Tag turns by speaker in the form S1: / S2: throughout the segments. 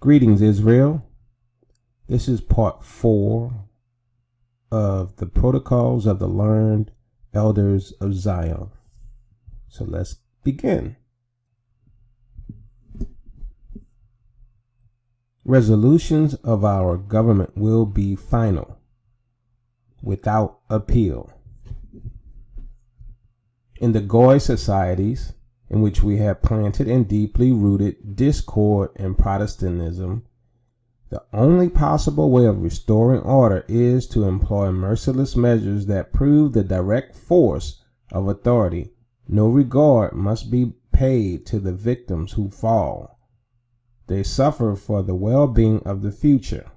S1: Greetings, Israel. This is part 4 of the Protocols of the Learned Elders of Zion. So let's begin. Resolutions of our government will be final, without appeal. In the Goy societies, in which we have planted and deeply rooted discord and Protestantism, the only possible way of restoring order is to employ merciless measures that prove the direct force of authority. No regard must be paid to the victims who fall. They suffer for the well-being of the future.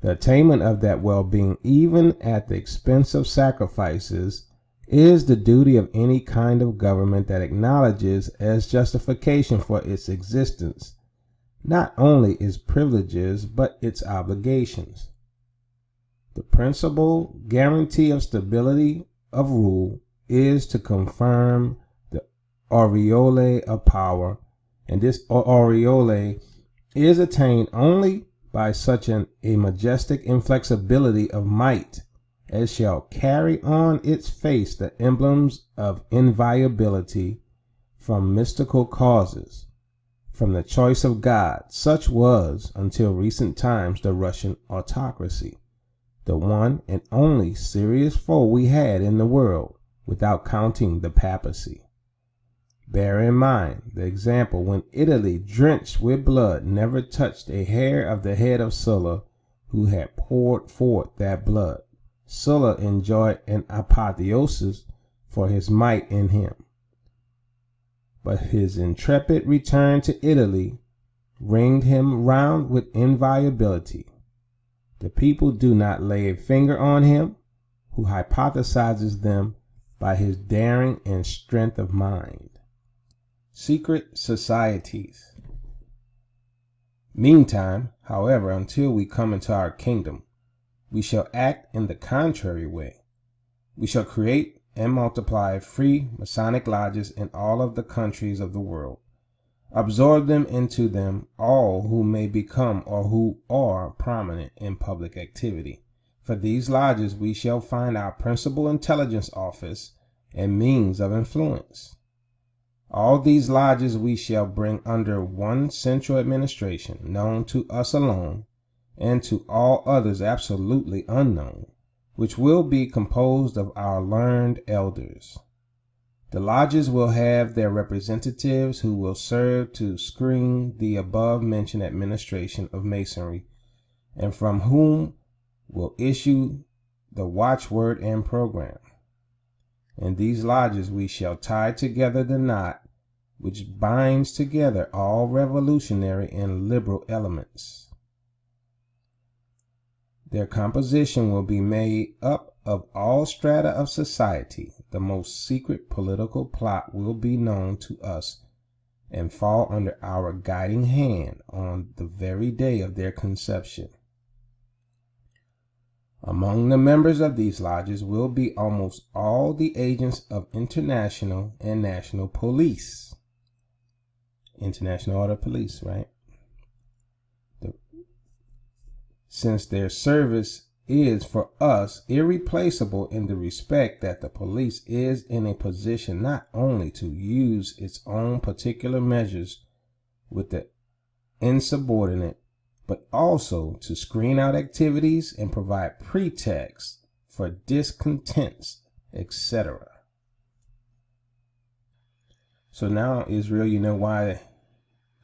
S1: The attainment of that well-being, even at the expense of sacrifices, is the duty of any kind of government that acknowledges as justification for its existence not only its privileges but its obligations. The principal guarantee of stability of rule is to confirm the aureole of power, and this aureole is attained only by such a majestic inflexibility of might as shall carry on its face the emblems of inviolability from mystical causes, from the choice of God. Such was, until recent times, the Russian autocracy, the one and only serious foe we had in the world, without counting the papacy. Bear in mind the example when Italy, drenched with blood, never touched a hair of the head of Sulla, who had poured forth that blood. Sulla enjoyed an apotheosis for his might in him, but his intrepid return to Italy ringed him round with inviolability. The people do not lay a finger on him who hypothesizes them by his daring and strength of mind. Secret societies. Meantime, however, until we come into our kingdom, we shall act in the contrary way. We shall create and multiply free Masonic lodges in all of the countries of the world. Absorb them into them all who may become or who are prominent in public activity. For these lodges we shall find our principal intelligence office and means of influence. All these lodges we shall bring under one central administration, known to us alone, and to all others absolutely unknown, which will be composed of our learned elders. The lodges will have their representatives who will serve to screen the above-mentioned administration of Masonry, and from whom will issue the watchword and program. In these lodges we shall tie together the knot which binds together all revolutionary and liberal elements. Their composition will be made up of all strata of society. The most secret political plot will be known to us and fall under our guiding hand on the very day of their conception. Among the members of these lodges will be almost all the agents of international and national police. International Order Police, right? Since their service is for us irreplaceable in the respect that the police is in a position not only to use its own particular measures with the insubordinate, but also to screen out activities and provide pretexts for discontents, etc. So now, Israel, you know why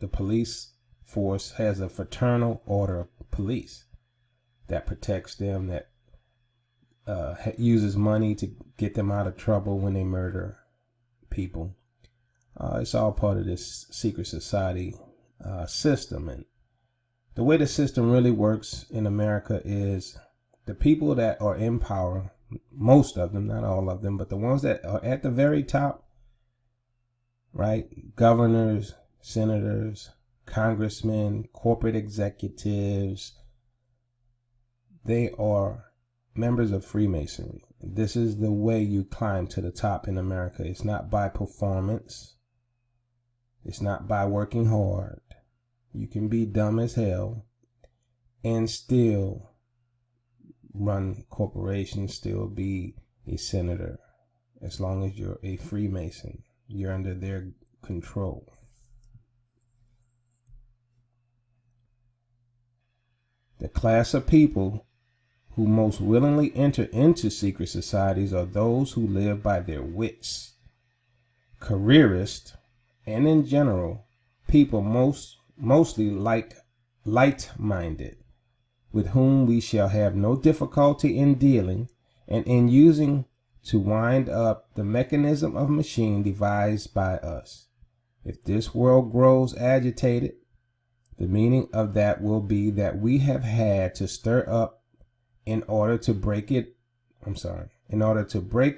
S1: the police force has a fraternal order of police that protects them, that uses money to get them out of trouble when they murder people. It's all part of this secret society system. And the way the system really works in America is the people that are in power, most of them, not all of them, but the ones that are at the very top, right? Governors, senators, congressmen, corporate executives, they are members of Freemasonry. This is the way you climb to the top in America. It's not by performance. It's not by working hard. You can be dumb as hell and still run corporations, still be a senator. As long as you're a Freemason, you're under their control. The class of people who most willingly enter into secret societies are those who live by their wits. Careerists, and in general, people mostly light-minded, with whom we shall have no difficulty in dealing and in using to wind up the mechanism of machine devised by us. If this world grows agitated, the meaning of that will be that we have had to stir up in order to break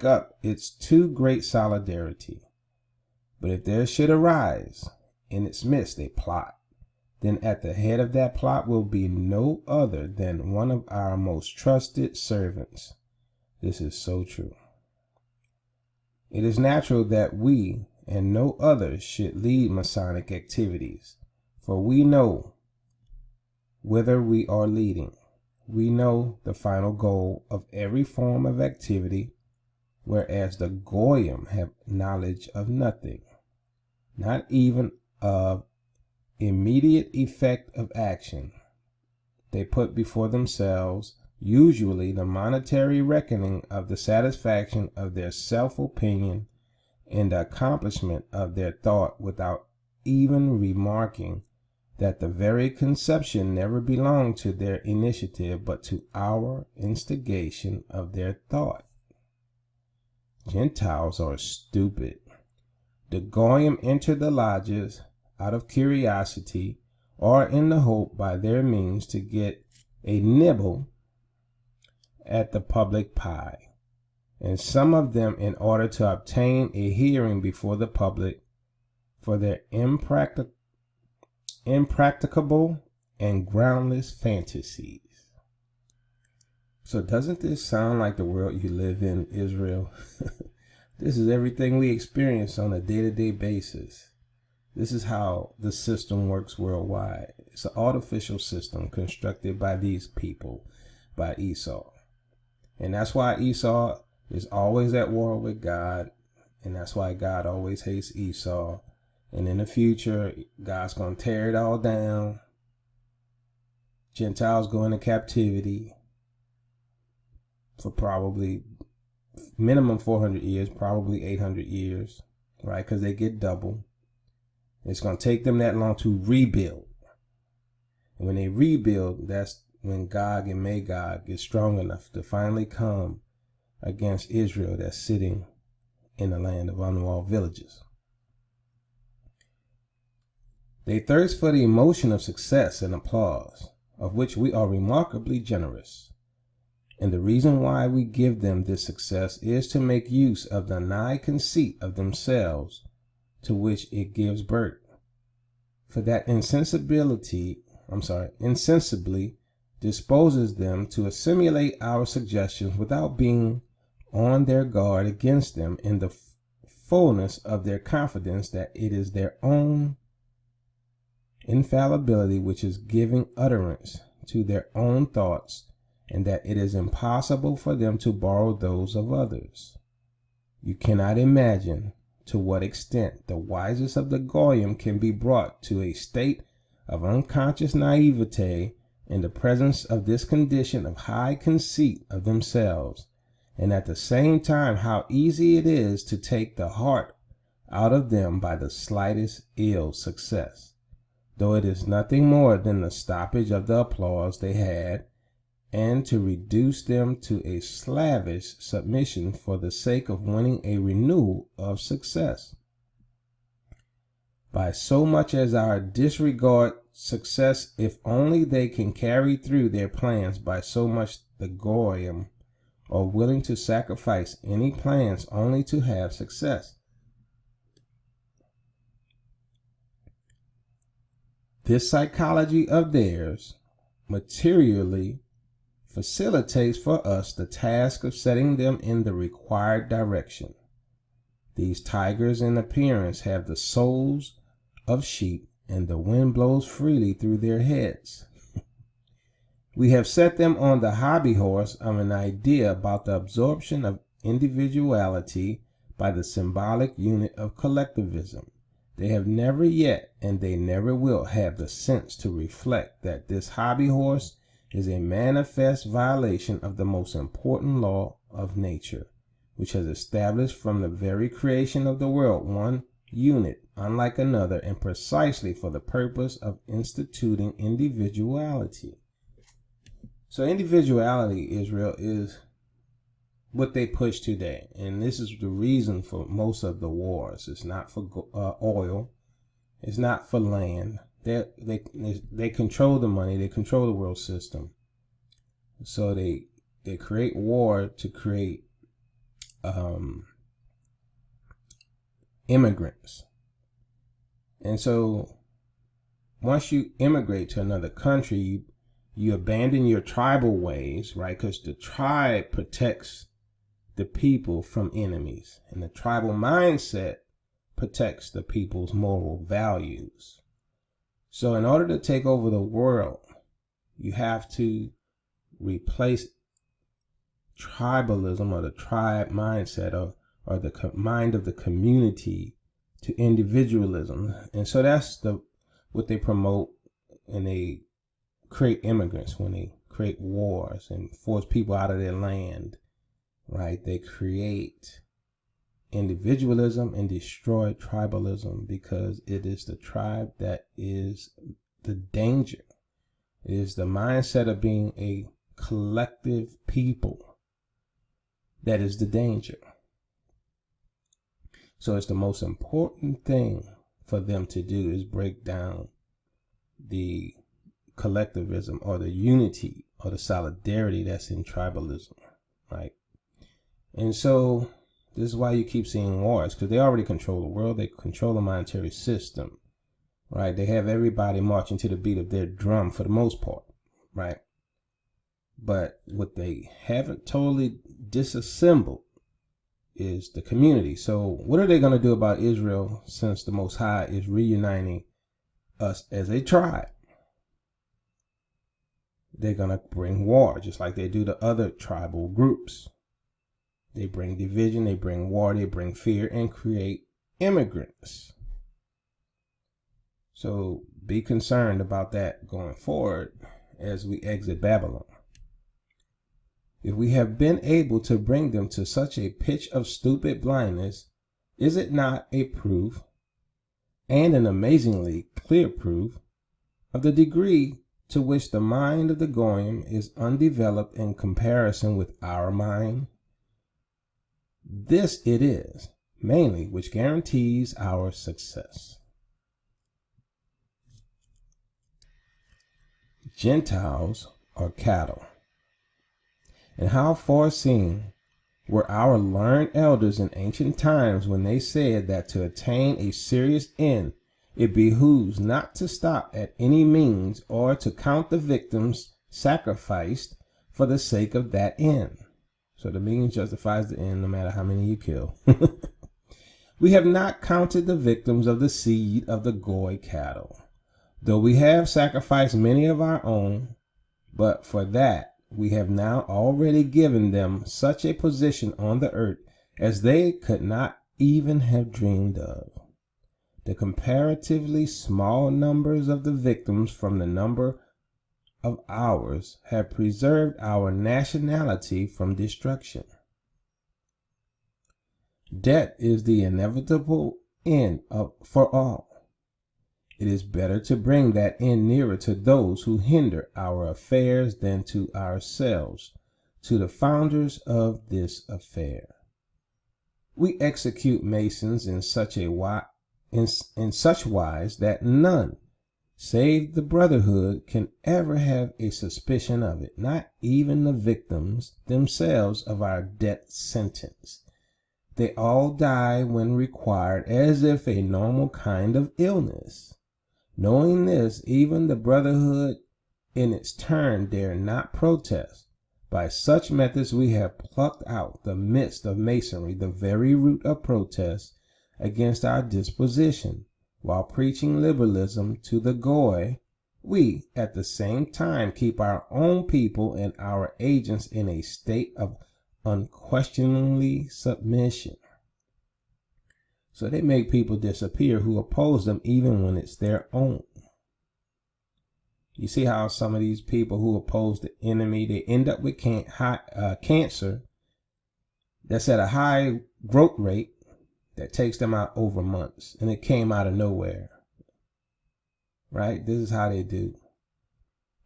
S1: up its too great solidarity. But if there should arise in its midst a plot, then at the head of that plot will be no other than one of our most trusted servants. This is so true. It is natural that we and no others should lead Masonic activities, for we know whither we are leading. We know the final goal of every form of activity, whereas the Goyim have knowledge of nothing, not even of immediate effect of action. They put before themselves usually the monetary reckoning of the satisfaction of their self-opinion and the accomplishment of their thought, without even remarking that the very conception never belonged to their initiative, but to our instigation of their thought. Gentiles are stupid. The Goyim enter the lodges out of curiosity, or in the hope by their means to get a nibble at the public pie, and some of them in order to obtain a hearing before the public for their impracticable and groundless fantasies. So doesn't this sound like the world you live in, Israel? This is everything we experience on a day-to-day basis. This is how the system works worldwide. It's an artificial system constructed by these people, by Esau. And that's why Esau is always at war with God. And that's why God always hates Esau. And in the future, God's going to tear it all down. Gentiles go into captivity for probably minimum 400 years, probably 800 years, right? Because they get double. It's going to take them that long to rebuild. And when they rebuild, that's when Gog and Magog get strong enough to finally come against Israel that's sitting in the land of unwalled villages. They thirst for the emotion of success and applause, of which we are remarkably generous. And the reason why we give them this success is to make use of the nigh conceit of themselves to which it gives birth. For that insensibly disposes them to assimilate our suggestions without being on their guard against them, in the fullness of their confidence that it is their own infallibility which is giving utterance to their own thoughts, and that it is impossible for them to borrow those of others. You cannot imagine to what extent the wisest of the Goyim can be brought to a state of unconscious naivete in the presence of this condition of high conceit of themselves, and at the same time how easy it is to take the heart out of them by the slightest ill success, though it is nothing more than the stoppage of the applause they had, and to reduce them to a slavish submission for the sake of winning a renewal of success. By so much as our disregard success, if only they can carry through their plans, by so much the Goyim are willing to sacrifice any plans only to have success. This psychology of theirs materially facilitates for us the task of setting them in the required direction. These tigers in appearance have the souls of sheep and the wind blows freely through their heads. We have set them on the hobby horse of an idea about the absorption of individuality by the symbolic unit of collectivism. They have never yet, and they never will, have the sense to reflect that this hobby horse is a manifest violation of the most important law of nature, which has established from the very creation of the world one unit unlike another, and precisely for the purpose of instituting individuality. So individuality, Israel, is what they push today, and this is the reason for most of the wars. It's not for oil, it's not for land. They control the money, they control the world system. So they create war to create immigrants. And so once you immigrate to another country, you abandon your tribal ways, right? Because the tribe protects the people from enemies, and the tribal mindset protects the people's moral values. So in order to take over the world, you have to replace tribalism, or the tribe mindset, or the mind of the community, to individualism. And so that's what they promote, and they create immigrants when they create wars and force people out of their land, right? They create individualism and destroy tribalism, because it is the tribe that is the danger. It is the mindset of being a collective people that is the danger. So it's the most important thing for them to do is break down the collectivism, or the unity, or the solidarity that's in tribalism, right? And so this is why you keep seeing wars, because they already control the world. They control the monetary system, right? They have everybody marching to the beat of their drum for the most part, right? But what they haven't totally disassembled is the community. So what are they going to do about Israel, since the Most High is reuniting us as a tribe? They're going to bring war, just like they do to other tribal groups. They bring division, they bring war, they bring fear, and create immigrants. So be concerned about that going forward as we exit Babylon. If we have been able to bring them to such a pitch of stupid blindness, is it not a proof, and an amazingly clear proof, of the degree to which the mind of the Goyim is undeveloped in comparison with our mind? This it is, mainly, which guarantees our success. Gentiles are cattle. And how far-seeing were our learned elders in ancient times when they said that to attain a serious end, it behooves not to stop at any means, or to count the victims sacrificed for the sake of that end. So the means justifies the end, no matter how many you kill. We have not counted the victims of the seed of the Goy cattle, though we have sacrificed many of our own, but for that we have now already given them such a position on the earth as they could not even have dreamed of. The comparatively small numbers of the victims from the number of ours have preserved our nationality from destruction. Death is the inevitable end for all. It is better to bring that end nearer to those who hinder our affairs than to ourselves, to the founders of this affair. We execute Masons in such wise that none, save the Brotherhood, can ever have a suspicion of it, not even the victims themselves of our death sentence. They all die when required, as if a normal kind of illness. Knowing this, even the Brotherhood in its turn dare not protest. By such methods we have plucked out the midst of Masonry the very root of protest against our disposition, while preaching liberalism to the Goy, we at the same time keep our own people and our agents in a state of unquestioningly submission. So they make people disappear who oppose them even when it's their own. You see how some of these people who oppose the enemy, they end up with cancer that's at a high growth rate that takes them out over months, and it came out of nowhere. Right? This is how they do.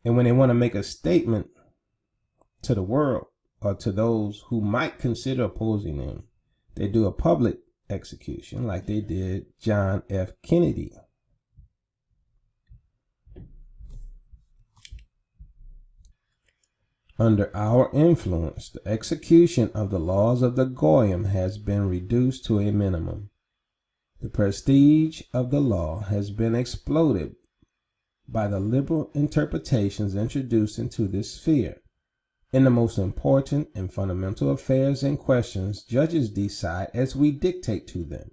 S1: And when they want to make a statement to the world or to those who might consider opposing them, they do a public execution like they did John F. Kennedy. Under our influence, the execution of the laws of the Goyim has been reduced to a minimum. The prestige of the law has been exploded by the liberal interpretations introduced into this sphere. In the most important and fundamental affairs and questions, judges decide as we dictate to them.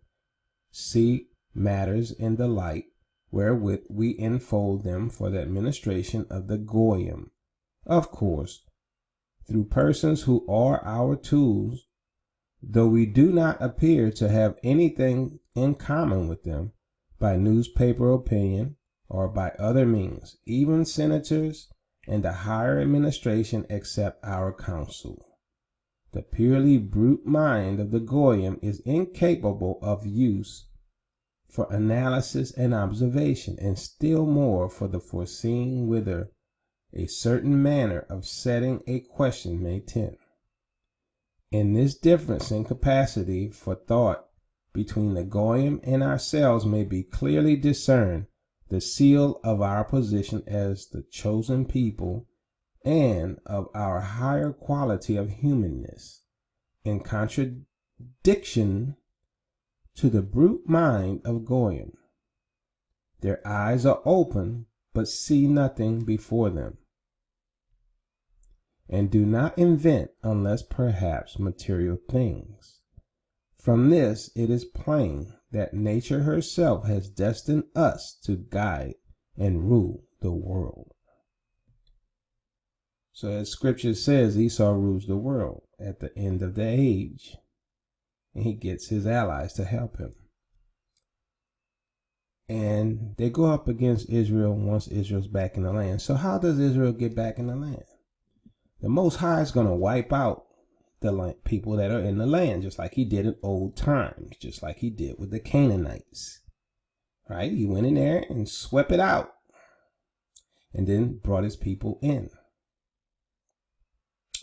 S1: See matters in the light wherewith we enfold them for the administration of the Goyim. Of course, through persons who are our tools, though we do not appear to have anything in common with them, by newspaper opinion or by other means. Even senators and the higher administration accept our counsel. The purely brute mind of the Goyim is incapable of use for analysis and observation, and still more for the foreseeing whither a certain manner of setting a question may tend. In this difference in capacity for thought between the Goyim and ourselves may be clearly discerned the seal of our position as the chosen people and of our higher quality of humanness. In contradiction to the brute mind of Goyim, their eyes are open but see nothing before them, and do not invent unless perhaps material things. From this it is plain that nature herself has destined us to guide and rule the world. So as scripture says, Esau rules the world at the end of the age, and he gets his allies to help him. And they go up against Israel once Israel's back in the land. So how does Israel get back in the land? The Most High is going to wipe out the people that are in the land, just like he did in old times, just like he did with the Canaanites. Right? He went in there and swept it out, and then brought his people in.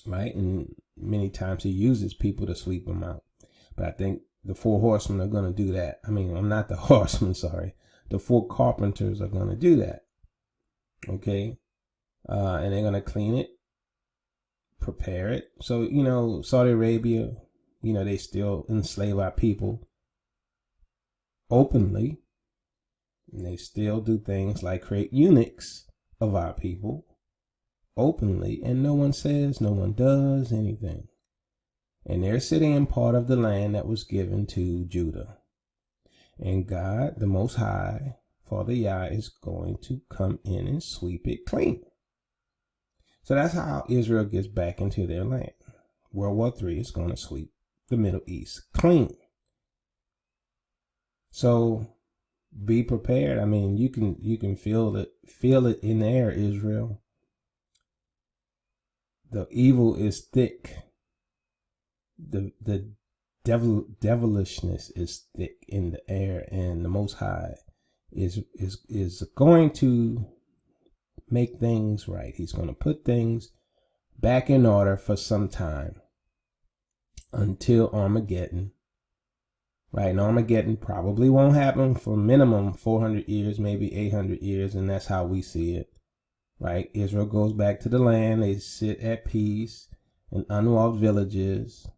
S1: Right? And many times he uses people to sweep them out. But I think the 4 horsemen are going to do that. I mean, I'm not the horsemen, sorry. The 4 carpenters are going to do that. Okay? And they're going to clean it, prepare it. So, Saudi Arabia, they still enslave our people openly. And they still do things like create eunuchs of our people openly. And no one says, no one does anything. And they're sitting in part of the land that was given to Judah. And God, the Most High, Father Yah, is going to come in and sweep it clean. So that's how Israel gets back into their land. World War III is going to sweep the Middle East clean. So be prepared. I mean, you can feel it in the air, Israel. The evil is thick. The devilishness is thick in the air, and the Most High is going to make things right. He's going to put things back in order for some time until Armageddon. Right? And Armageddon probably won't happen for minimum 400 years, maybe 800 years, and that's how we see it. Right? Israel goes back to the land. They sit at peace in unwalled villages.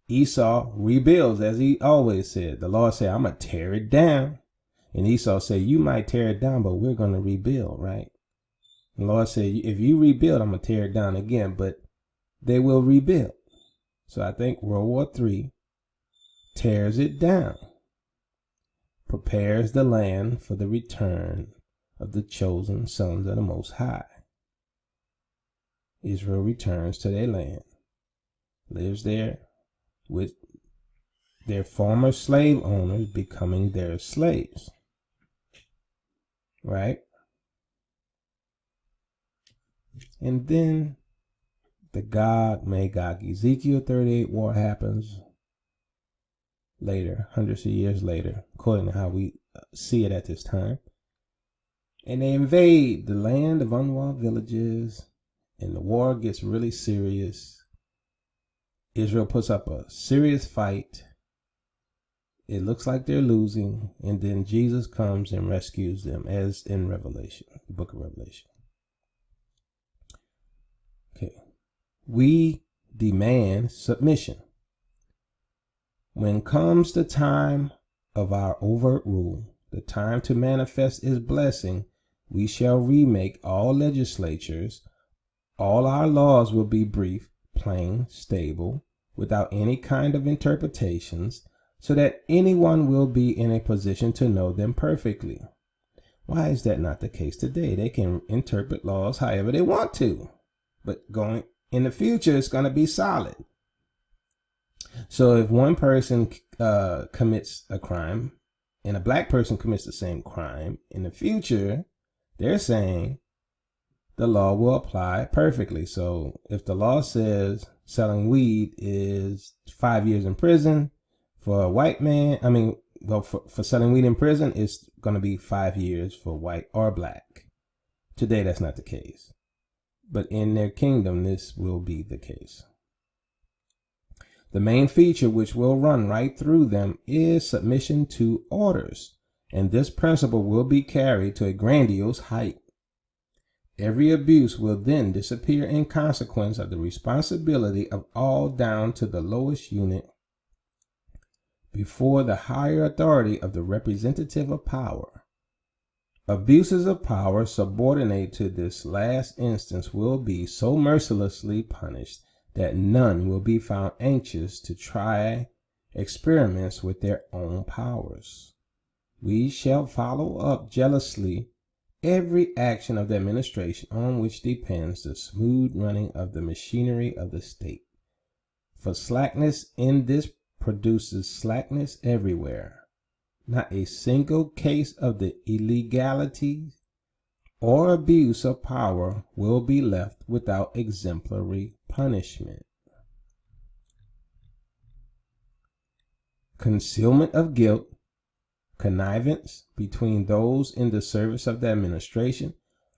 S1: Esau rebuilds, as he always said. The Lord said, I'm going to tear it down. And Esau said, you might tear it down, but we're going to rebuild, right? The Lord said, if you rebuild, I'm going to tear it down again, but they will rebuild. So I think World War III tears it down, prepares the land for the return of the chosen sons of the Most High. Israel returns to their land, lives there with their former slave owners becoming their slaves. Right? And then the Magog Ezekiel 38 war happens later, hundreds of years later, according to how we see it at this time. And they invade the land of unwalled villages, and the war gets really serious. Israel puts up a serious fight. It looks like they're losing, and then Jesus comes and rescues them, as in Revelation, the book of Revelation. Okay. We demand submission. When comes the time of our overt rule, the time to manifest His blessing, we shall remake all legislatures. All our laws will be brief, plain, stable, without any kind of interpretations, so that anyone will be in a position to know them perfectly. Why is that not the case today? They can interpret laws however they want to, but going in the future, it's going to be solid. So if one person commits a crime and a black person commits the same crime, in the future, they're saying the law will apply perfectly. So if the law says selling weed is 5 years in prison for a white man, for selling weed in prison, it's going to be 5 years for white or black. Today, that's not the case. But in their kingdom, this will be the case. The main feature which will run right through them is submission to orders, and this principle will be carried to a grandiose height. Every abuse will then disappear in consequence of the responsibility of all down to the lowest unit before the higher authority of the representative of power. Abuses of power subordinate to this last instance will be so mercilessly punished that none will be found anxious to try experiments with their own powers. We shall follow up jealously every action of the administration on which depends the smooth running of the machinery of the state. For slackness in this produces slackness everywhere. Not a single case of the illegality or abuse of power will be left without exemplary punishment. Concealment of guilt, connivance between those in the service of the administration,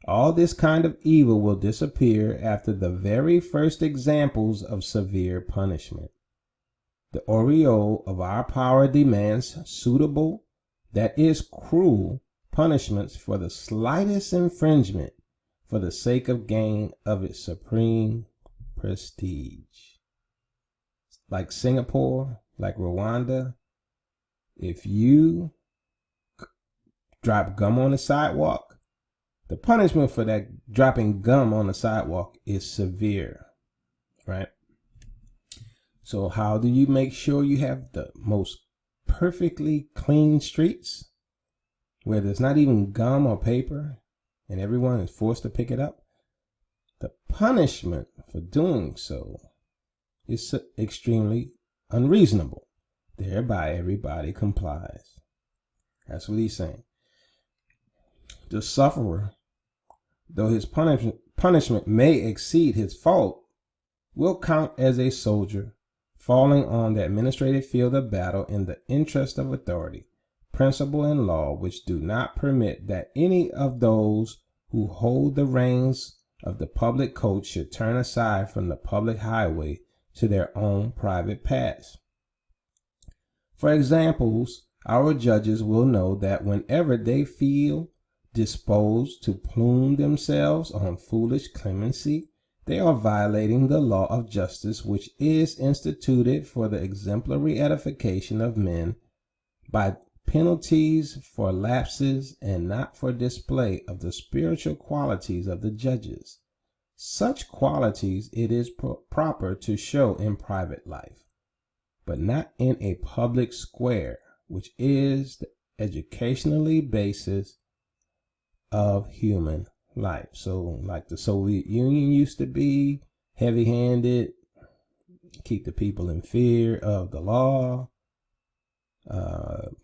S1: all this kind of evil will disappear after the very first examples of severe punishment. The aureole of our power demands suitable, that is cruel, punishments for the slightest infringement for the sake of gain of its supreme prestige. Like Singapore, like Rwanda, if you drop gum on the sidewalk, the punishment for that dropping gum on the sidewalk is severe, right? So how do you make sure you have the most perfectly clean streets where there's not even gum or paper and everyone is forced to pick it up? The punishment for doing so is extremely unreasonable. Thereby everybody complies. That's what he's saying. The sufferer, though his punishment may exceed his fault, will count as a soldier falling on the administrative field of battle in the interest of authority, principle, and law, which do not permit that any of those who hold the reins of the public coach should turn aside from the public highway to their own private paths. For examples, our judges will know that whenever they feel disposed to plume themselves on foolish clemency, they are violating the law of justice, which is instituted for the exemplary edification of men by penalties for lapses and not for display of the spiritual qualities of the judges. Such qualities it is proper to show in private life, but not in a public square, which is the educationally basis of human life. So like the Soviet Union used to be heavy-handed, keep the people in fear of the law,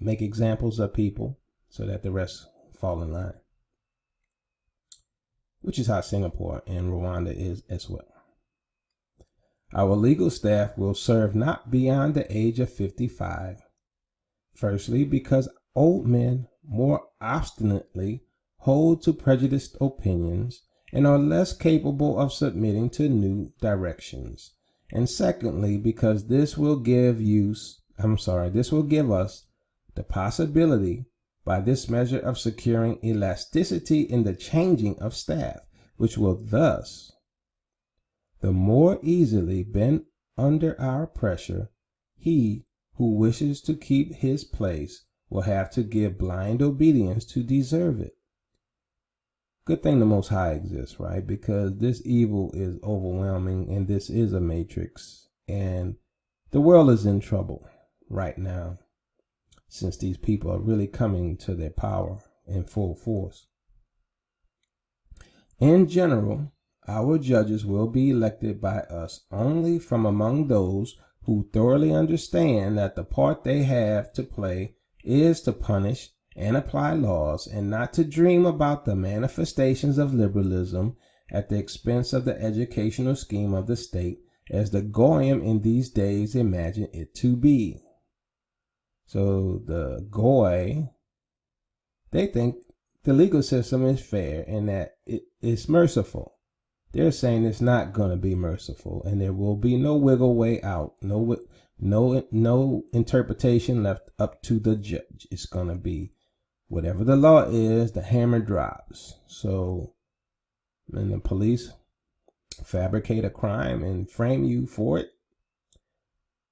S1: make examples of people so that the rest fall in line, which is how Singapore and Rwanda is as well. Our legal staff will serve not beyond the age of 55. Firstly, because old men more obstinately hold to prejudiced opinions and are less capable of submitting to new directions. And secondly, because this will give us the possibility by this measure of securing elasticity in the changing of staff, which will thus the more easily bend under our pressure. He who wishes to keep his place will have to give blind obedience to deserve it. Good thing the Most High exists, right? Because this evil is overwhelming, and this is a matrix, and the world is in trouble right now since these people are really coming to their power in full force. In general, our judges will be elected by us only from among those who thoroughly understand that the part they have to play is to punish and apply laws, and not to dream about the manifestations of liberalism at the expense of the educational scheme of the state, as the Goyim in these days imagine it to be. So the Goy, they think the legal system is fair and that it is merciful. They're saying it's not going to be merciful, and there will be no wiggle way out, no interpretation left up to the judge. It's going to be whatever the law is, the hammer drops. So when the police fabricate a crime and frame you for it,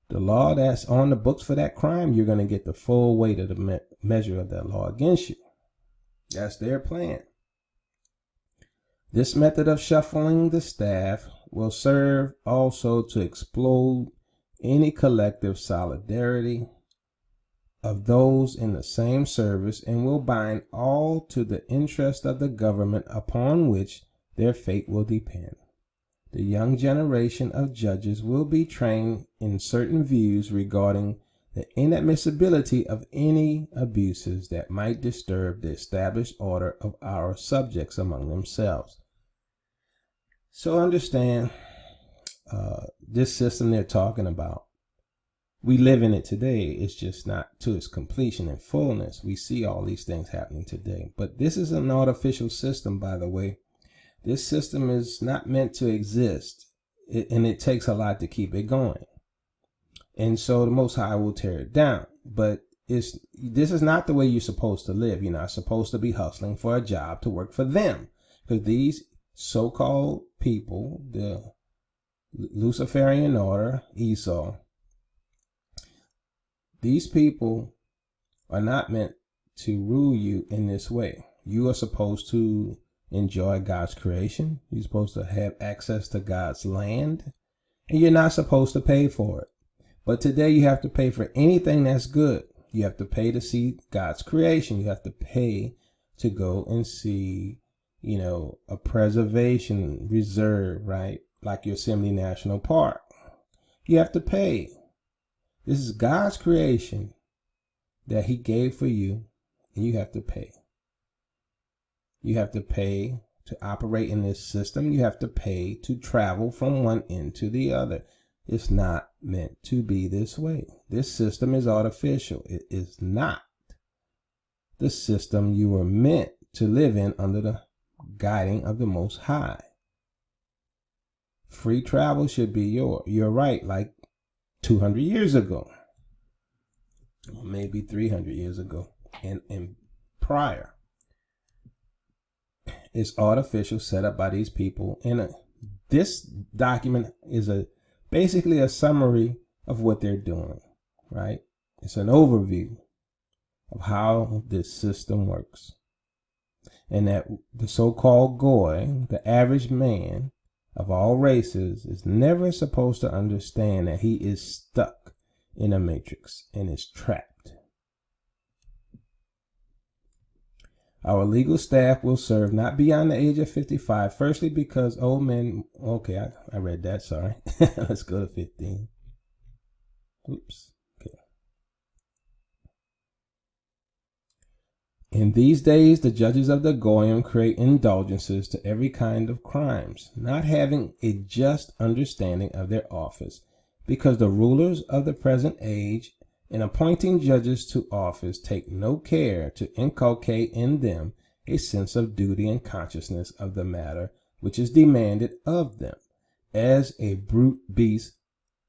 S1: the law that's on the books for that crime, you're going to get the full weight of the measure of that law against you. That's their plan. This method of shuffling the staff will serve also to explode any collective solidarity of those in the same service, and will bind all to the interest of the government upon which their fate will depend. The young generation of judges will be trained in certain views regarding the inadmissibility of any abuses that might disturb the established order of our subjects among themselves. So understand this system they're talking about. We live in it today. It's just not to its completion and fullness. We see all these things happening today. But this is an artificial system, by the way. This system is not meant to exist, and it takes a lot to keep it going. And so the Most High will tear it down. But this is not the way you're supposed to live. You're not supposed to be hustling for a job to work for them. Because these so-called people, the Luciferian order, Esau, these people are not meant to rule you in this way. You are supposed to enjoy God's creation. You're supposed to have access to God's land, and you're not supposed to pay for it. But today you have to pay for anything that's good. You have to pay to see God's creation. You have to pay to go and see, a preservation reserve, right? Like Yosemite National Park. You have to pay. This is God's creation that he gave for you, and you have to pay. You have to pay to operate in this system. You have to pay to travel from one end to the other. It's not meant to be this way. This system is artificial. It is not the system you were meant to live in under the guiding of the Most High. Free travel should be your right, like 200 years ago, or maybe 300 years ago, and prior. It's artificial, set up by these people. And this document is basically a summary of what they're doing, right? It's an overview of how this system works. And that the so-called Goy, the average man of all races, is never supposed to understand that he is stuck in a matrix and is trapped. Our legal staff will serve not beyond the age of 55, firstly because old men, okay, I read that, sorry. Let's go to 15. Oops. Okay. In these days, the judges of the Goyim create indulgences to every kind of crimes, not having a just understanding of their office, because the rulers of the present age, in appointing judges to office, take no care to inculcate in them a sense of duty and consciousness of the matter which is demanded of them. As a brute beast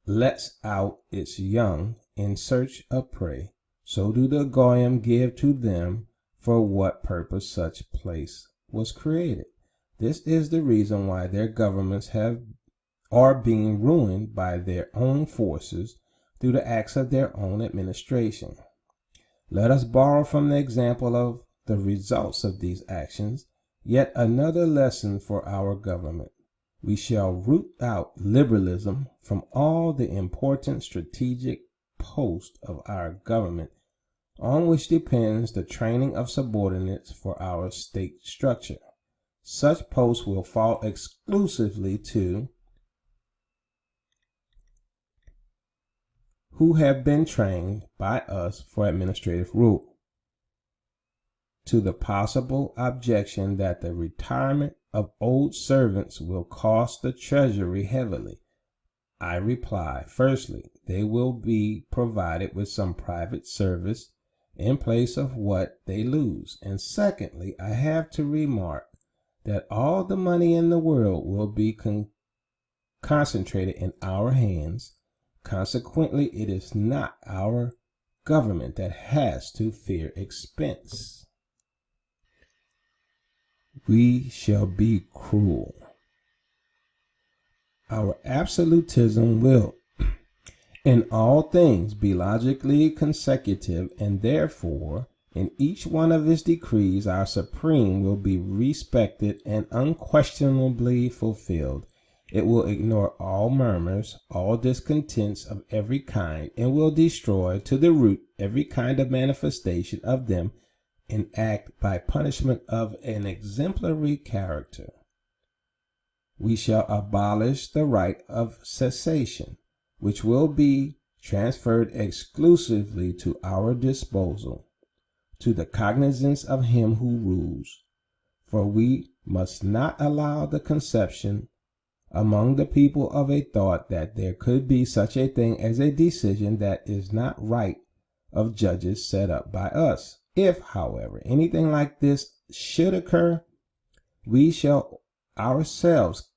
S1: lets out its young in search of prey, so do the Goyim give to them for what purpose such place was created. This is the reason why their governments are being ruined by their own forces through the acts of their own administration. Let us borrow from the example of the results of these actions yet another lesson for our government. We shall root out liberalism from all the important strategic posts of our government on which depends the training of subordinates for our state structure. Such posts will fall exclusively to who have been trained by us for administrative rule. To the possible objection that the retirement of old servants will cost the treasury heavily, I reply, firstly, they will be provided with some private service in place of what they lose, and secondly, I have to remark that all the money in the world will be concentrated in our hands. Consequently, it is not our government that has to fear expense. We shall be cruel. Our absolutism will, in all things, be logically consecutive, and therefore, in each one of its decrees, our supreme will be respected and unquestionably fulfilled. It will ignore all murmurs, all discontents of every kind, and will destroy to the root every kind of manifestation of them and act by punishment of an exemplary character. We shall abolish the right of cessation, which will be transferred exclusively to our disposal, to the cognizance of him who rules, for we must not allow the conception among the people of a thought that there could be such a thing as a decision that is not right of judges set up by us. If, however, anything like this should occur, we shall ourselves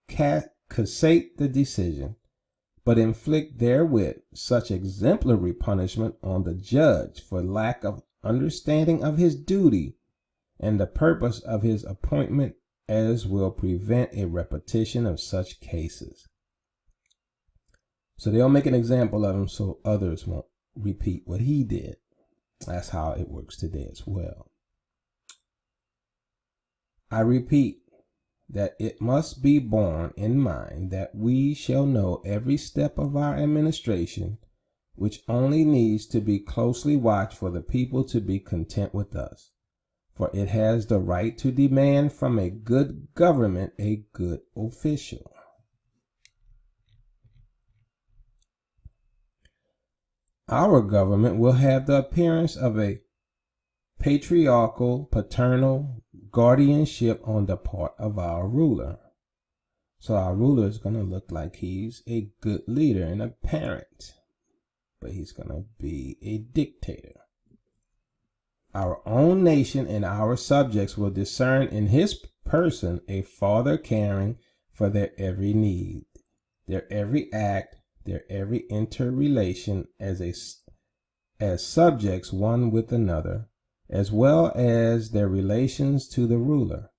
S1: cassate the decision, but inflict therewith such exemplary punishment on the judge for lack of understanding of his duty and the purpose of his appointment as will prevent a repetition of such cases. So they'll make an example of him so others won't repeat what he did. That's how it works today as well. I repeat that it must be borne in mind that we shall know every step of our administration, which only needs to be closely watched for the people to be content with us. For it has the right to demand from a good government a good official. Our government will have the appearance of a patriarchal, paternal guardianship on the part of our ruler. So our ruler is going to look like he's a good leader and a parent, but he's going to be a dictator. Our own nation and our subjects will discern in his person a father caring for their every need, their every act, their every interrelation as subjects one with another, as well as their relations to the ruler.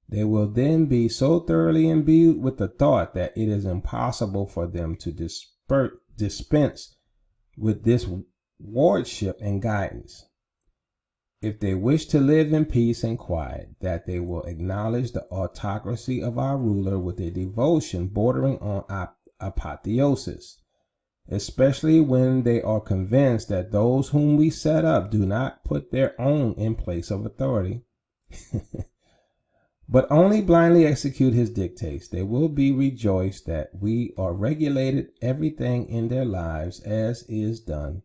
S1: They will then be so thoroughly imbued with the thought that it is impossible for them to dispense with this wardship and guidance. If they wish to live in peace and quiet, that they will acknowledge the autocracy of our ruler with a devotion bordering on apotheosis, especially when they are convinced that those whom we set up do not put their own in place of authority. but only blindly execute his dictates. They will be rejoiced that we are regulated everything in their lives as is done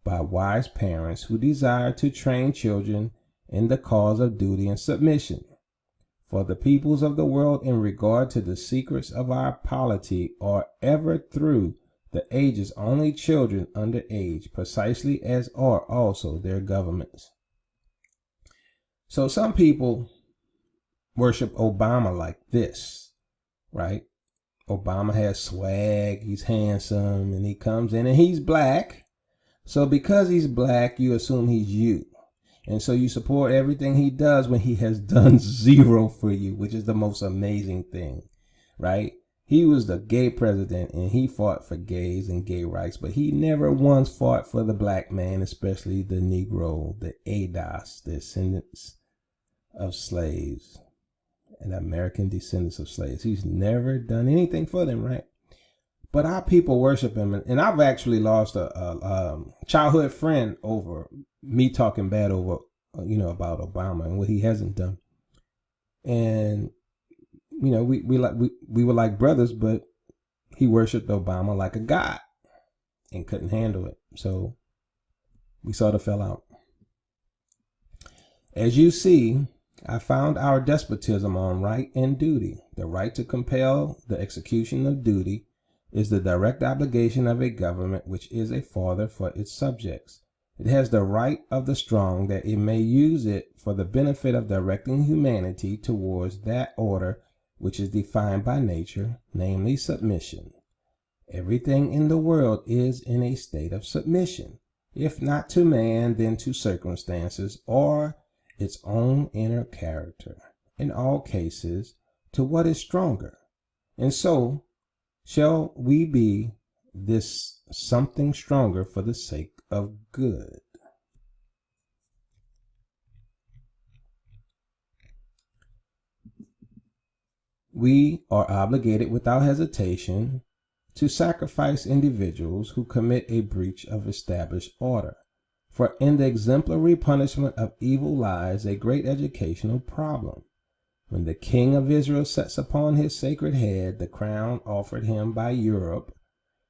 S1: by wise parents who desire to train children in the cause of duty and submission. For the peoples of the world, in regard to the secrets of our polity, are ever through the ages only children under age, precisely as are also their governments. So some people worship Obama like this, right? Obama has swag, he's handsome, and he comes in and he's black. So because he's black, you assume he's you. And so you support everything he does when he has done zero for you, which is the most amazing thing, right? He was the gay president and he fought for gays and gay rights, but he never once fought for the black man, especially the Negro, the ADOS, the descendants of slaves and American descendants of slaves. He's never done anything for them, right? But our people worship him. And I've actually lost a childhood friend over me talking bad over, about Obama and what he hasn't done. And, we were like brothers, but he worshiped Obama like a god and couldn't handle it. So we sort of fell out. As you see, I found our despotism on right and duty. The right to compel the execution of duty is the direct obligation of a government which is a father for its subjects. It has the right of the strong that it may use it for the benefit of directing humanity towards that order which is defined by nature, namely submission. Everything in the world is in a state of submission, if not to man, then to circumstances or its own inner character, in all cases to what is stronger. And so shall we be this something stronger for the sake of good. We are obligated without hesitation to sacrifice individuals who commit a breach of established order. For in the exemplary punishment of evil lies a great educational problem. When the king of Israel sets upon his sacred head the crown offered him by Europe,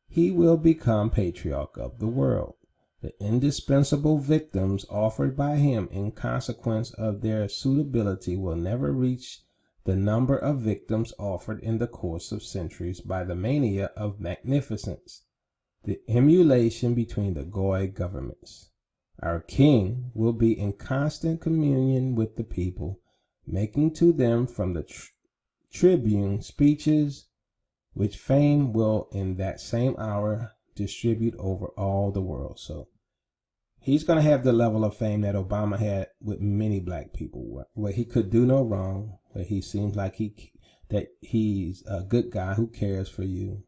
S1: he will become patriarch of the world. The indispensable victims offered by him in consequence of their suitability will never reach the number of victims offered in the course of centuries by the mania of magnificence, the emulation between the Goy governments. Our king will be in constant communion with the people, making to them from the tribune speeches which fame will in that same hour distribute over all the world. So he's going to have the level of fame that Obama had with many black people, where he could do no wrong, where he seems like he's a good guy who cares for you,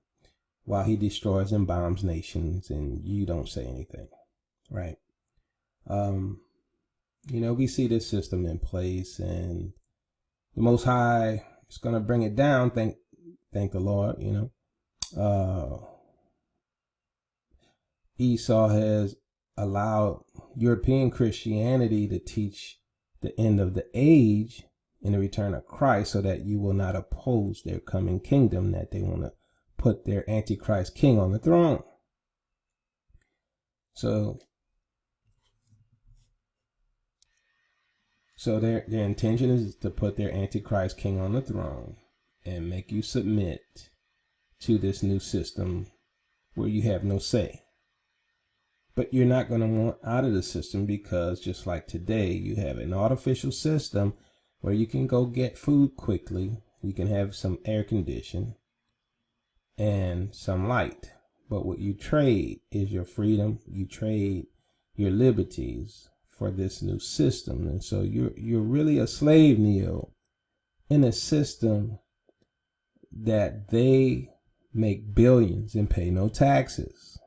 S1: while he destroys and bombs nations and you don't say anything, right? We see this system in place, and the Most High is going to bring it down. Thank the Lord. Esau has allowed European Christianity to teach the end of the age and the return of Christ, so that you will not oppose their coming kingdom, that they want to put their Antichrist king on the throne. So their intention is to put their Antichrist king on the throne and make you submit to this new system where you have no say. But you're not going to want out of the system, because just like today, you have an artificial system where you can go get food quickly. You can have some air condition and some light. But what you trade is your freedom. You trade your liberties for this new system. And so you're really a slave, Neo, in a system that they make billions and pay no taxes.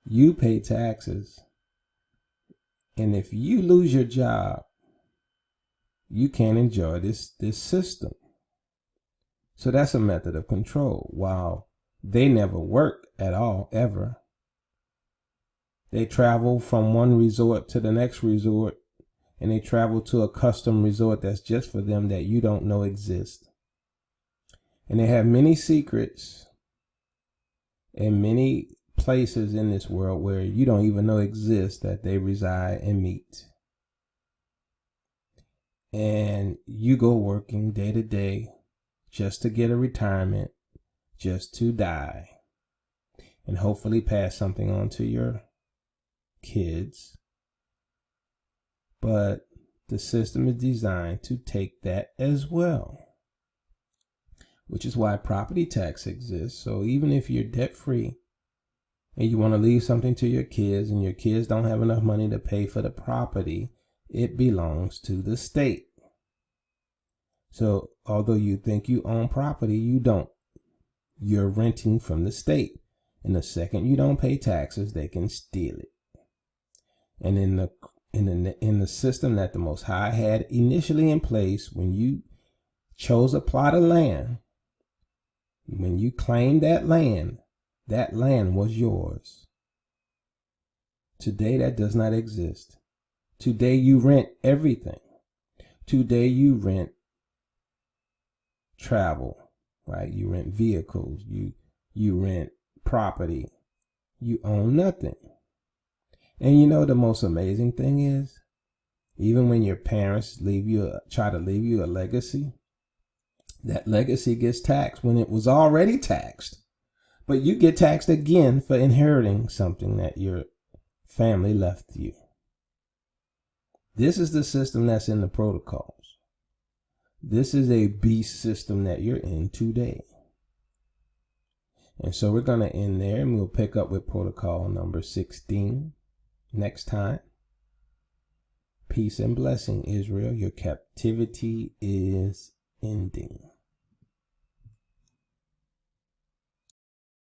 S1: You pay taxes, and if you lose your job, you can't enjoy this system. So that's a method of control. While they never work at all, ever. They travel from one resort to the next resort and they travel to a custom resort that's just for them that you don't know exist. And they have many secrets and many places in this world where you don't even know exist that they reside and meet. And you go working day to day just to get a retirement, just to die, and hopefully pass something on to your kids. But the system is designed to take that as well, which is why property tax exists. So even if you're debt free and you want to leave something to your kids and your kids don't have enough money to pay for the property, it belongs to the state. So although you think you own property, you don't. You're renting from the state. And the second you don't pay taxes, they can steal it. And in the system that the Most High had initially in place, when you chose a plot of land, when you claimed that land was yours. Today that does not exist. Today you rent everything. Today you rent travel, right? You rent vehicles, you rent property. You own nothing. And you know the most amazing thing is, even when your parents try to leave you a legacy, that legacy gets taxed when it was already taxed. But you get taxed again for inheriting something that your family left you. This is the system that's in the protocols. This is a beast system that you're in today. And so we're going to end there, and we'll pick up with protocol number 16 next time. Peace and blessing, Israel. Your captivity is ending.